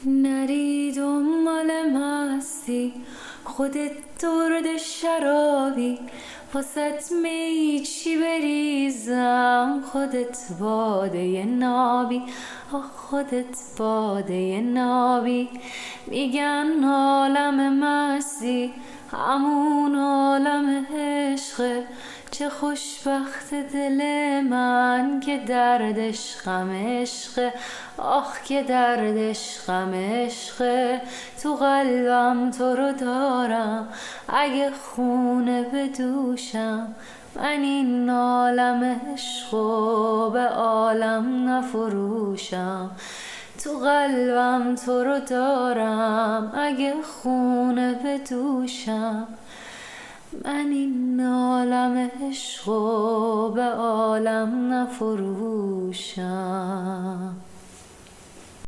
نری دنبال مستی، خودت درد شرابی، واسط می چی بریزم، خودت باده نابی، آخ خودت باده نابی. میگن عالم مستی همون عالم عشقه، چه خوشبخت دل من که دردش غم عشقه، آخ که دردش غم عشقه. تو قلبم تو رو دارم، اگه خونه بدوشم، من این عالم عشقو به عالم نفروشم. تو قلبم تو رو دارم، اگه خونه بدوشم، من این عالم عشقو به عالم نفروشم.